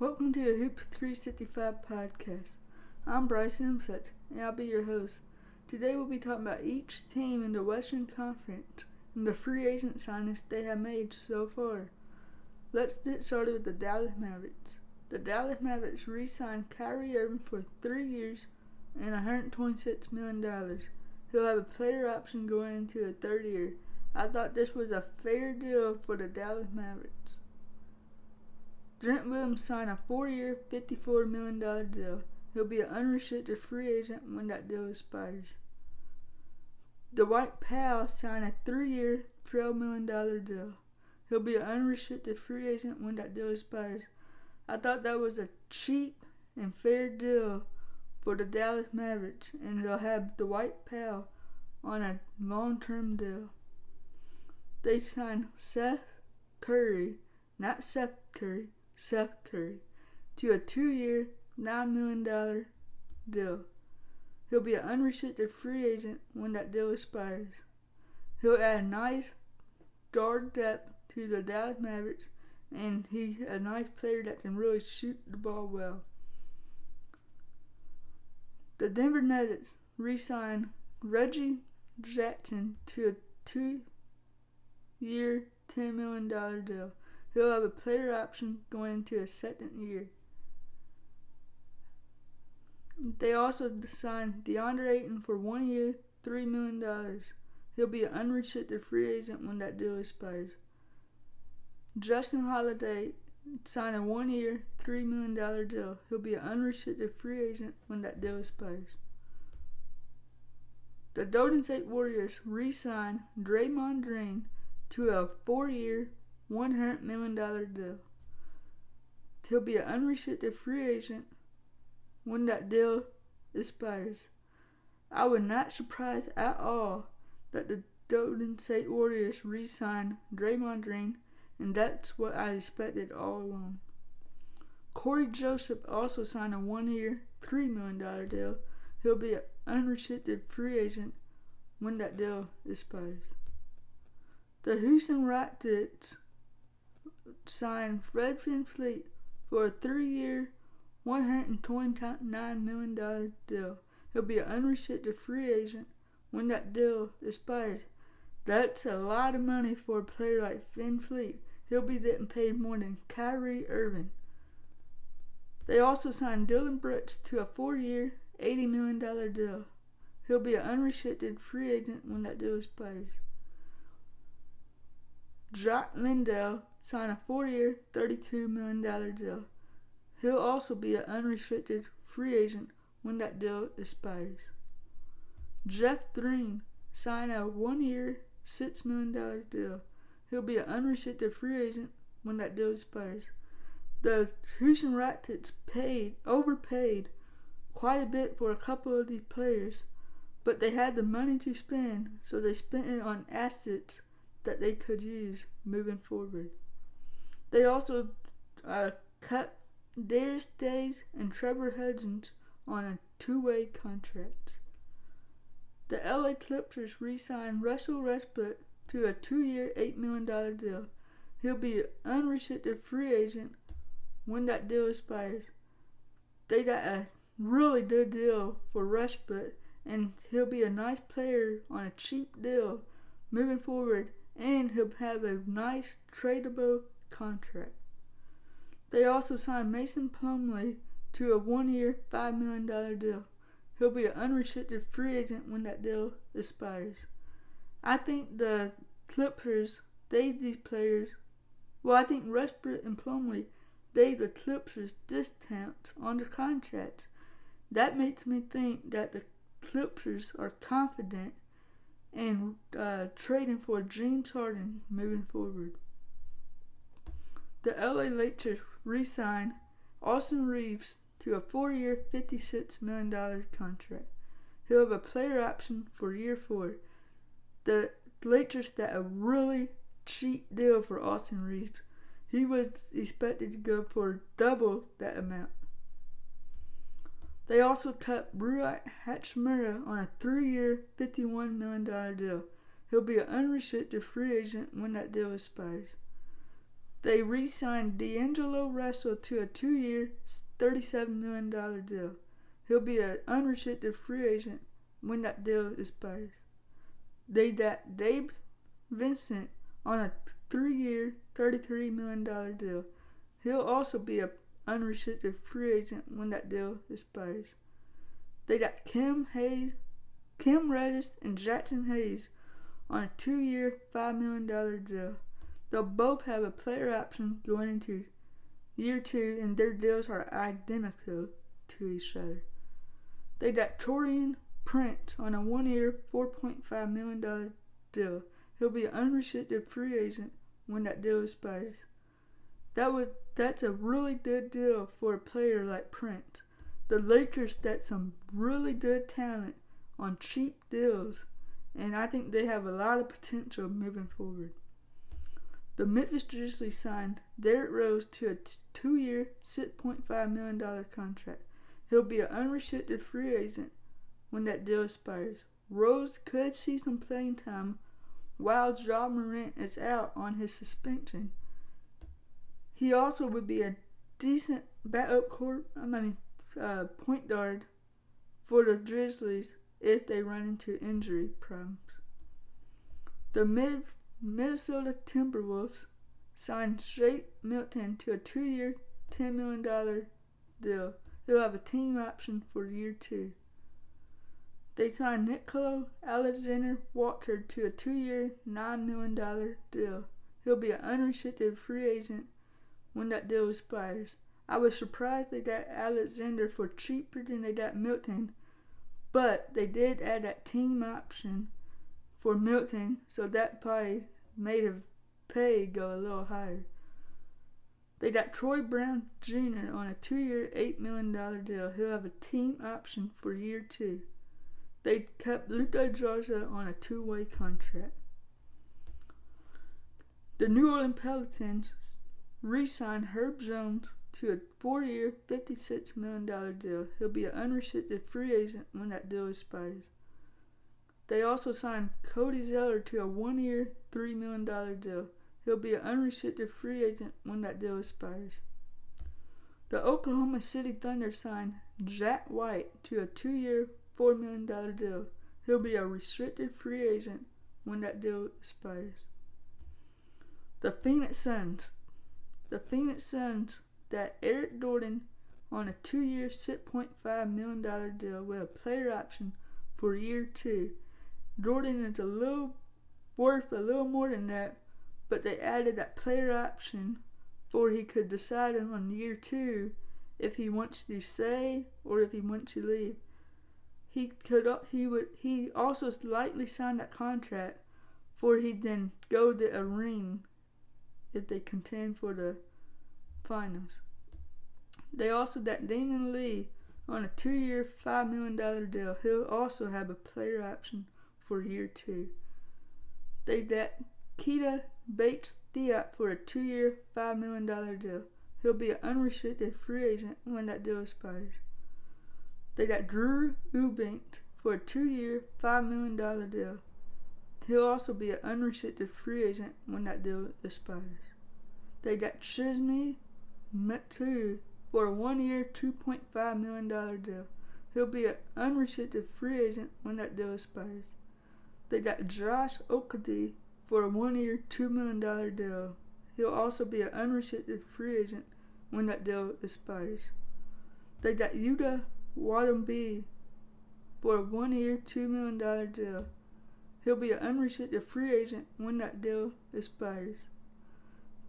Welcome to the Hoops 365 podcast. I'm Bryce Imsett, and I'll be your host. Today we'll be talking about each team in the Western Conference and the free agent signings they have made so far. Let's get started with the Dallas Mavericks. The Dallas Mavericks re-signed Kyrie Irving for 3 years and $126 million. He'll have a player option going into the third year. I thought this was a fair deal for the Dallas Mavericks. Trent Williams signed a 4-year, $54 million deal. He'll be an unrestricted free agent when that deal expires. Dwight Powell signed a 3-year, $12 million deal. He'll be an unrestricted free agent when that deal expires. I thought that was a cheap and fair deal for the Dallas Mavericks, and they'll have Dwight Powell on a long-term deal. They signed Seth Curry, to a 2-year, $9 million deal. He'll be an unrestricted free agent when that deal expires. He'll add nice guard depth to the Dallas Mavericks, and he's a nice player that can really shoot the ball well. The Denver Nuggets re-signed Reggie Jackson to a 2-year, $10 million deal. He'll have a player option going into his second year. They also signed DeAndre Ayton for 1 year, $3 million. He'll be an unrestricted free agent when that deal expires. Justin Holiday signed a 1 year, $3 million deal. He'll be an unrestricted free agent when that deal expires. The Golden State Warriors re-signed Draymond Green to a 4-year, $100 million deal. He'll be an unrestricted free agent when that deal expires. I was not surprised at all that the Golden State Warriors re-signed Draymond Green, and that's what I expected all along. Corey Joseph also signed a 1-year, $3 million deal. He'll be an unrestricted free agent when that deal expires. The Houston Rockets signed Fred VanVleet for a 3-year, $129 million deal. He'll be an unrestricted free agent when that deal expires. That's a lot of money for a player like VanVleet. He'll be getting paid more than Kyrie Irving. They also signed Dillon Brooks to a 4-year, $80 million deal. He'll be an unrestricted free agent when that deal expires. Jock Landale signed a 4-year, $32 million deal. He'll also be an unrestricted free agent when that deal expires. Jeff Green signed a 1-year, $6 million deal. He'll be an unrestricted free agent when that deal expires. The Houston Rockets overpaid quite a bit for a couple of these players, but they had the money to spend, so they spent it on assets that they could use moving forward. They also cut Darius Days and Trevor Hudgens on a 2-way contract. The LA Clippers re-signed Russell Westbrook to a 2-year, $8 million deal. He'll be an unrestricted free agent when that deal expires. They got a really good deal for Westbrook, and he'll be a nice player on a cheap deal moving forward, and he'll have a nice tradable contract. They also signed Mason Plumlee to a 1-year, $5 million deal. He'll be an unrestricted free agent when that deal expires. I think the Clippers, I think Westbrook and Plumlee, the Clippers discounts on their contracts. That makes me think that the Clippers are confident in trading for James Harden moving forward. The LA Lakers re-signed Austin Reeves to a 4-year, $56 million contract. He'll have a player option for year 4. The Lakers got a really cheap deal for Austin Reeves. He was expected to go for double that amount. They also cut Rui Hachimura on a 3-year, $51 million deal. He'll be an unrestricted free agent when that deal expires. They re-signed D'Angelo Russell to a 2-year, $37 million deal. He'll be an unrestricted free agent when that deal expires. They got Dave Vincent on a 3-year, $33 million deal. He'll also be an unrestricted free agent when that deal expires. They got Cam Reddish, and Jackson Hayes on a 2-year, $5 million deal. They'll both have a player option going into year 2, and their deals are identical to each other. They got Taurean Prince on a 1-year, $4.5 million deal. He'll be an unrestricted free agent when that deal expires. That's a really good deal for a player like Prince. The Lakers got some really good talent on cheap deals, and I think they have a lot of potential moving forward. The Memphis Grizzlies signed Derrick Rose to a 2-year, $6.5 million contract. He'll be an unrestricted free agent when that deal expires. Rose could see some playing time while Ja Morant is out on his suspension. He also would be a decent point guard for the Grizzlies if they run into injury problems. The Minnesota Timberwolves signed Shake Milton to a 2-year, $10 million deal. He'll have a team option for year 2. They signed Nicolo Alexander-Walker to a 2-year, $9 million deal. He'll be an unrestricted free agent when that deal expires. I was surprised they got Alexander for cheaper than they got Milton, but they did add that team option for Milton, so that probably made his pay go a little higher. They got Troy Brown Jr. on a 2-year, $8 million deal. He'll have a team option for year 2. They kept Luka Garza on a 2-way contract. The New Orleans Pelicans re-signed Herb Jones to a 4-year, $56 million deal. He'll be an unrestricted free agent when that deal expires. They also signed Cody Zeller to a 1-year, $3 million deal. He'll be an unrestricted free agent when that deal expires. The Oklahoma City Thunder signed Jack White to a 2-year, $4 million deal. He'll be a restricted free agent when that deal expires. The Phoenix Suns got Eric Gordon on a 2-year, $6.5 million deal with a player option for year 2. Gordon is worth a little more than that, but they added that player option for he could decide on year 2 if he wants to stay or if he wants to leave. He also likely signed that contract for he'd then go to a ring if they contend for the finals. They also got Damian Lee on a 2-year, $5 million deal. He'll also have a player option for year 2. They got Keita Bates-Diop for a 2-year, $5 million deal. He'll be an unrestricted free agent when that deal expires. They got Drew Eubanks for a 2-year, $5 million deal. He'll also be an unrestricted free agent when that deal expires. They got Chisme Matu for a 1-year, $2.5 million deal. He'll be an unrestricted free agent when that deal expires. They got Josh Okogie for a 1-year, $2 million deal. He'll also be an unrestricted free agent when that deal expires. They got Yuta Watanabe for a 1-year, $2 million deal. He'll be an unrestricted free agent when that deal expires.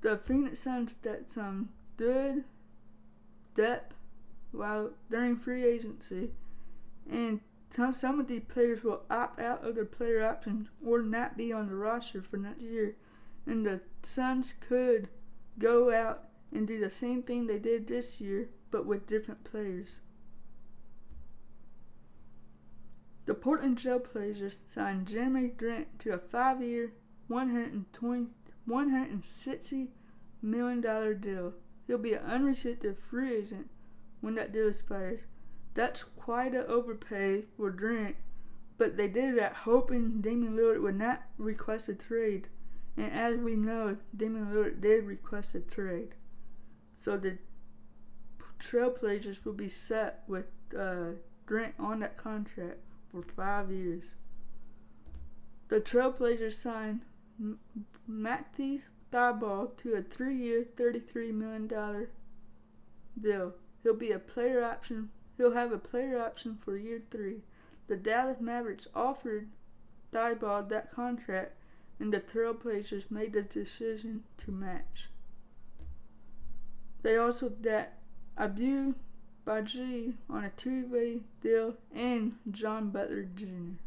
The Phoenix Suns got some good depth during free agency, and some of these players will opt out of their player options or not be on the roster for next year, and the Suns could go out and do the same thing they did this year but with different players. The Portland Trail Blazers signed Jeremy Grant to a 5-year, $160 million deal. He'll be an unrestricted free agent when that deal expires. That's quite an overpay for Grant, but they did that hoping Damian Lillard would not request a trade, And as we know, Damian Lillard did request a trade. So the Trailblazers will be set with Grant on that contract for 5 years. The Trailblazers signed Matisse Thybulle to a 3-year, $33 million deal. He'll have a player option for year 3. The Dallas Mavericks offered Thybulle that contract, and the Trailblazers made the decision to match. They also got Abu Baji on a 2-way deal and John Butler Jr.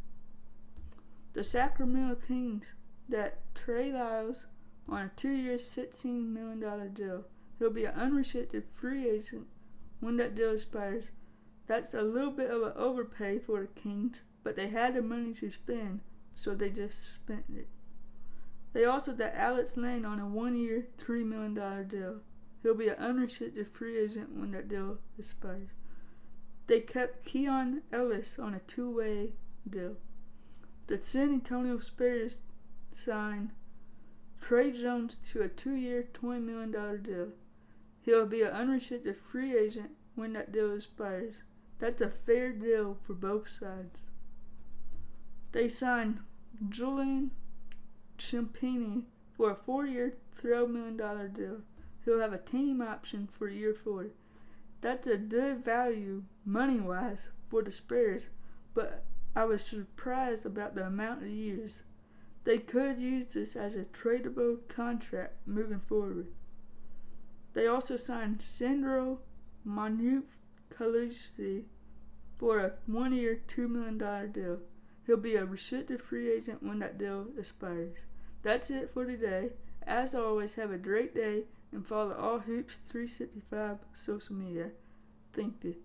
The Sacramento Kings got Trey Lyles on a 2-year, $16 million deal. He'll be an unrestricted free agent when that deal expires. That's a little bit of an overpay for the Kings, but they had the money to spend, so they just spent it. They also got Alex Len on a 1-year, $3 million deal. He'll be an unrestricted free agent when that deal expires. They kept Keon Ellis on a 2-way deal. The San Antonio Spurs signed Trey Jones to a 2-year, $20 million deal. He'll be an unrestricted free agent when that deal expires. That's a fair deal for both sides. They signed Julian Champagnie for a 4-year, $12 million deal. He'll have a team option for year 4. That's a good value money-wise for the Spurs, but I was surprised about the amount of years. They could use this as a tradable contract moving forward. They also signed Sandro Manucci for a 1-year, $2 million deal. He'll be a restricted free agent when that deal expires. That's it for today. As always, have a great day and follow All Hoops 365 social media. Thank you.